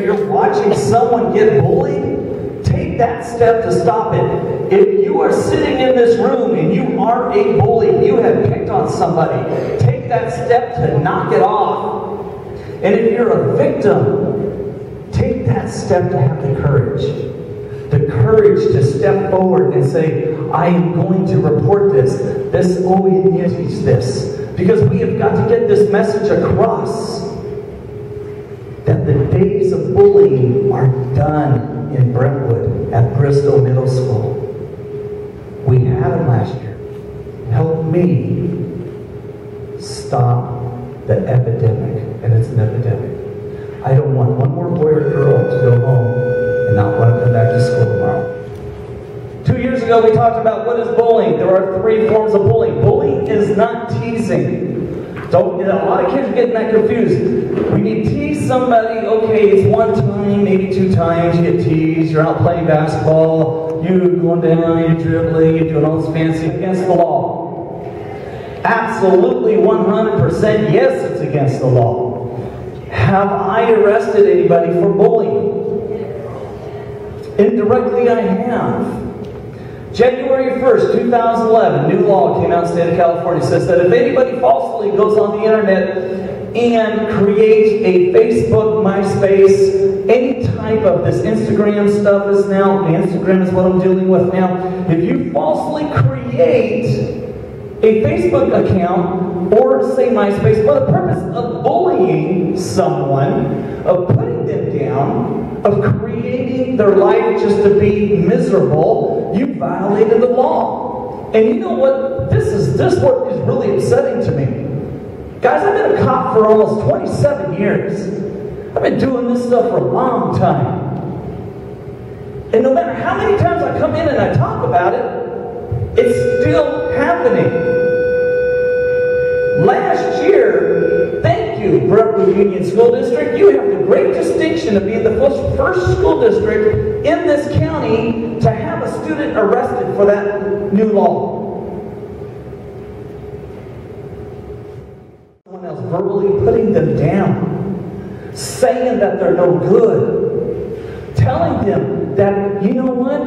you're watching someone get bullied, take that step to stop it. If you are sitting in this room and you are a bully, you have picked on somebody, take that step to knock it off. And if you're a victim, take that step to have the courage. The courage to step forward and say, I am going to report this. This always needs this. Because we have got to get this message across that the days of bullying are done in Brentwood at Bristol Middle School. We had them last year. Help me stop the epidemic. And it's an epidemic. I don't want one more boy or girl to go home and not want to come back to school tomorrow. 2 years ago, we talked about what is bullying. There are 3 forms of bullying. Bullying is not teasing. Don't, a lot of kids are getting that confused. When you tease somebody, okay, it's 1 time, maybe 2 times, you get teased, you're out playing basketball, you're going down, you're dribbling, you're doing all this fancy against the law. Absolutely 100% yes, it's against the law. Have I arrested anybody for bullying? Indirectly, I have. January 1st, 2011, new law came out in the state of California. Says that if anybody falsely goes on the internet and creates a Facebook, MySpace, any type of this Instagram stuff is now, Instagram is what I'm dealing with now. If you falsely create a Facebook account or say MySpace for the purpose of bullying someone, of putting them down, of creating their life just to be miserable, you violated the law. And you know what? This what is really upsetting to me. Guys, I've been a cop for almost 27 years. I've been doing this stuff for a long time. And no matter how many times I come in and I talk about it, it's still happening. Last year, thank you, Brentwood Union School District. You have the great distinction of being the first school district in this county to have a student arrested for that new law. Someone else verbally putting them down, saying that they're no good, telling them that, you know what?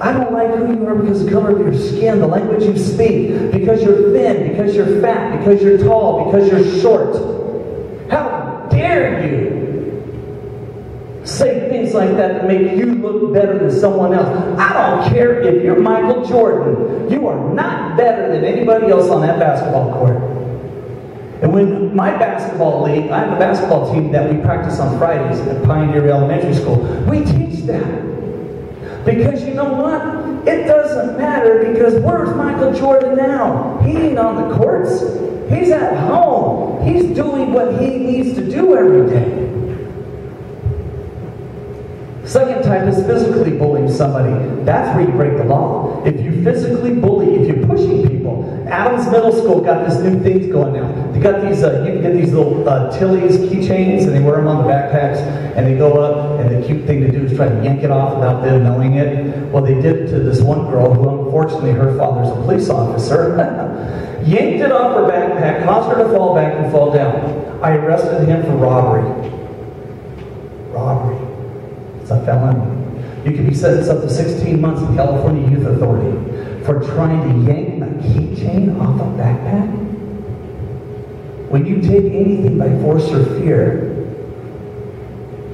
I don't like who you are because of the color of your skin, the language you speak, because you're thin, because you're fat, because you're tall, because you're short. How dare you say things like that to make you look better than someone else? I don't care if you're Michael Jordan. You are not better than anybody else on that basketball court. And when my basketball league, I have a basketball team that we practice on Fridays at Pioneer Elementary School. We teach that. Because you know what? It doesn't matter, because where's Michael Jordan now? He ain't on the courts. He's at home. He's doing what he needs to do every day. Second type is physically bullying somebody. That's where you break the law. If you physically bully, if you're pushing people. Adams Middle School got this new thing going now. They got these, you can get these little Tilly's keychains, and they wear them on the backpacks, and they go up, and the cute thing to do is try to yank it off without them knowing it. Well, they did it to this one girl who, unfortunately, her father's a police officer. Yanked it off her backpack, caused her to fall back and fall down. I arrested him for robbery. Robbery. It's a felony. You can be sentenced up to 16 months in California Youth Authority for trying to yank a keychain off a backpack. When you take anything by force or fear,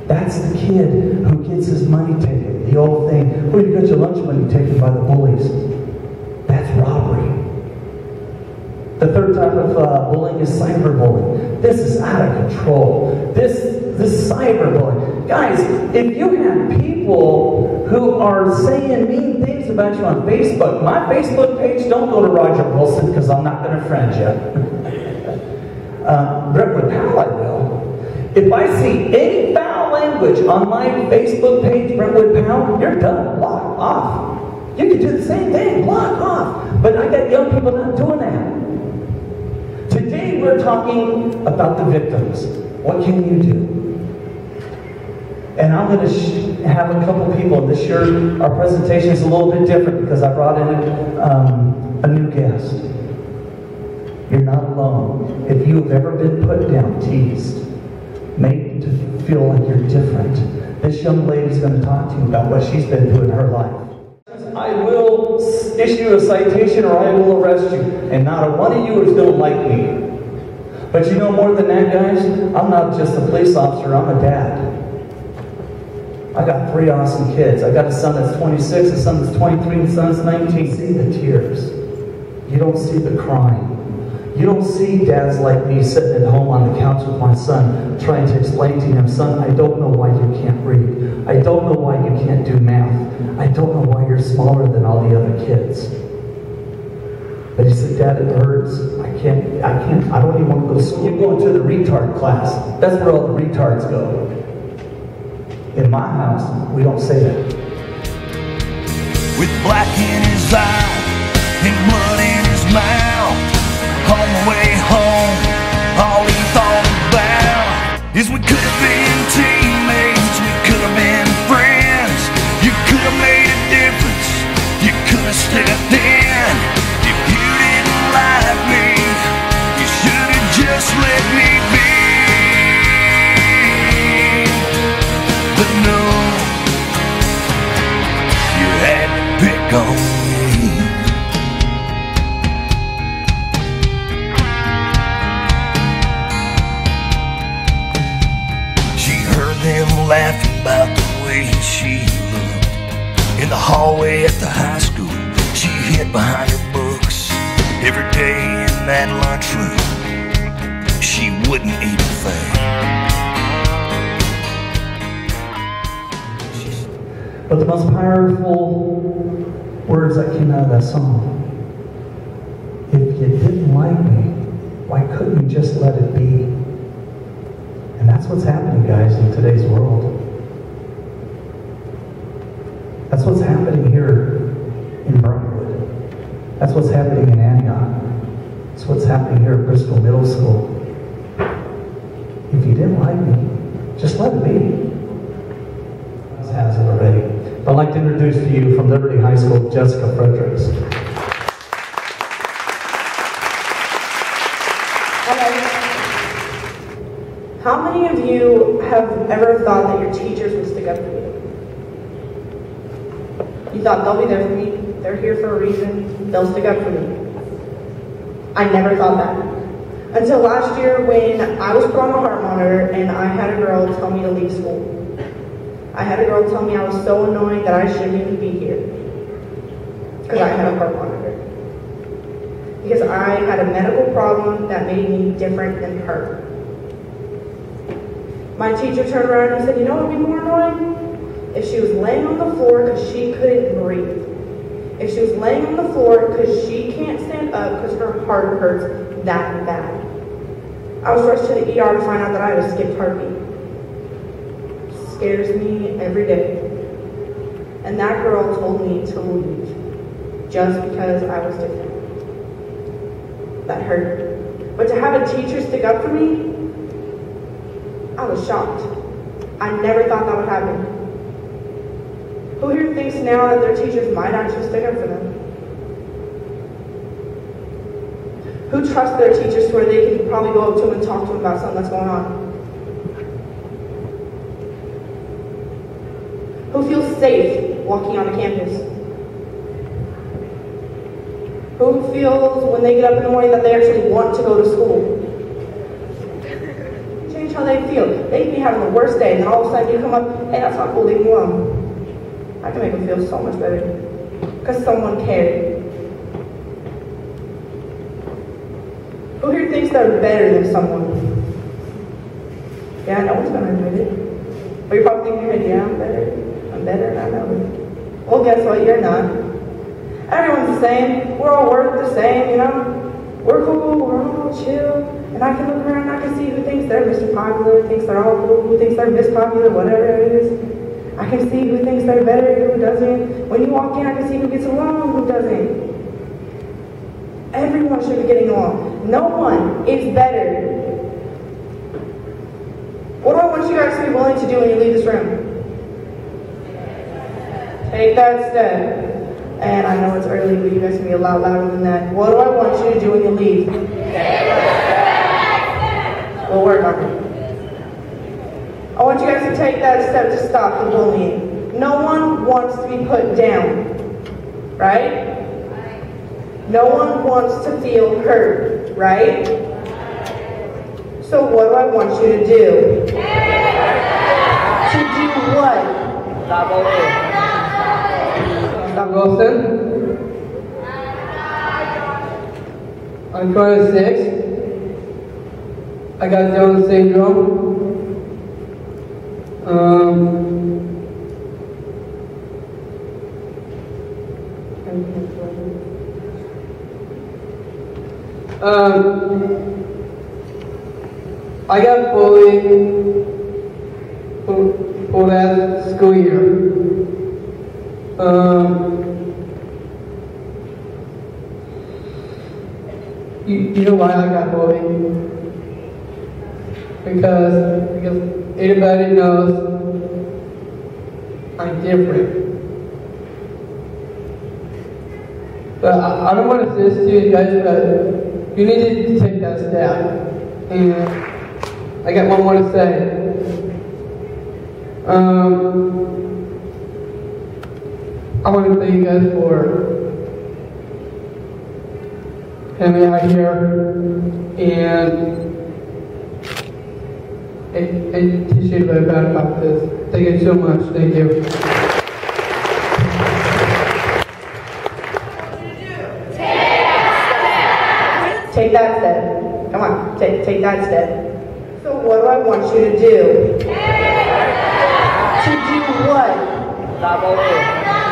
that's the kid who gets his money taken. The old thing, well, you got your lunch money taken by the bullies. That's robbery. The third type of bullying is cyberbullying. This is out of control. This cyberbullying. Guys, if you have people who are saying mean things about you on Facebook, my Facebook page, don't go to Roger Wilson because I'm not going to friend you. Brentwood Powell, I will. If I see any foul language on my Facebook page, Brentwood Powell, you're done. Block off. You can do the same thing. Block off. But I got young people not doing that. Today we're talking about the victims. What can you do? And I'm going to have a couple people. This year, our presentation is a little bit different because I brought in a new guest. You're not alone. If you have ever been put down, teased, made to feel like you're different. This young lady's going to talk to you about what she's been through in her life. I will issue a citation or I will arrest you, and not a one of you is going to like me. But you know more than that, guys? I'm not just a police officer, I'm a dad. I got 3 awesome kids. I got a son that's 26, a son that's 23, and a son that's 19. See the tears. You don't see the crying. You don't see dads like me sitting at home on the couch with my son trying to explain to him, son, I don't know why you can't read. I don't know why you can't do math. I don't know why you're smaller than all the other kids. But he said, Dad, it hurts. I don't even want to go to school. You're going to the retard class. That's where all the retards go. In my house, we don't say that. With black in his eye and blood in his mouth, on the way home, all he thought about is we could have been teammates, we could have been friends. You could have made a difference, you could have stepped in. If you didn't like me, you should have just let me be. But no, you had to pick on me. Them laughing about the way she looked in the hallway at the high school. She hid behind her books every day in that lunchroom. She wouldn't eat a thing. But the most powerful words that came out of that song, if you didn't like me, why couldn't you just let it be? And that's what's happening, guys, in today's world. That's what's happening here in Brentwood. That's what's happening in Antioch. That's what's happening here at Bristol Middle School. If you didn't like me, just let it be. Has it already. I'd like to introduce to you from Liberty High School, Jessica Fredericks. How many of you have ever thought that your teachers would stick up for you? You thought they'll be there for me, they're here for a reason, they'll stick up for me. I never thought that. Until last year when I was put on a heart monitor and I had a girl tell me to leave school. I had a girl tell me I was so annoying that I shouldn't even be here. Because I had a heart monitor. Because I had a medical problem that made me different than her. My teacher turned around and said, you know what would be more annoying? If she was laying on the floor because she couldn't breathe. If she was laying on the floor because she can't stand up because her heart hurts that bad. I was rushed to the ER to find out that I had a skipped heartbeat. Scares me every day. And that girl told me to leave just because I was different. That hurt. But to have a teacher stick up for me, I was shocked. I never thought that would happen. Who here thinks now that their teachers might actually stick up for them? Who trusts their teachers to where they can probably go up to them and talk to them about something that's going on? Who feels safe walking on a campus? Who feels when they get up in the morning that they actually want to go to school? Change how they feel. They can be having the worst day, and then all of a sudden you come up, hey, that's not cool, leave me alone. I can make them feel so much better. Because someone cared. Who here thinks they're better than someone? Yeah, no one's going to admit it. But you're probably thinking, hey, yeah, I'm better, and I know it. Well, guess what? You're not. Everyone's the same. We're all worth the same, you know? We're cool, we're all chill. And I can look around and I can see who thinks they're Mr. Popular, who thinks they're all cool, who thinks they're Miss Popular, whatever it is. I can see who thinks they're better and who doesn't. When you walk in, I can see who gets along and who doesn't. Everyone should be getting along. No one is better. What do I want you guys to be willing to do when you leave this room? Take that step. And I know it's early, but you guys can be a lot louder than that. What do I want you to do when you leave? We'll work on it. I want you guys to take that step to stop the bullying. No one wants to be put down, right? No one wants to feel hurt, right? So what do I want you to do? To do what? Stop bullying. I'm Wilson. I'm 26. I got Down syndrome. I got bullied for last school year. You know why I got bullied? Because anybody knows I'm different. But I don't want to say this to you guys, but you need to take that step. And I got one more to say. I want to thank you guys for having me out here and teach you about this. Thank you so much. Thank you. Take that step. Come on, take that step. So what do I want you to do? To do what? Stop bullying.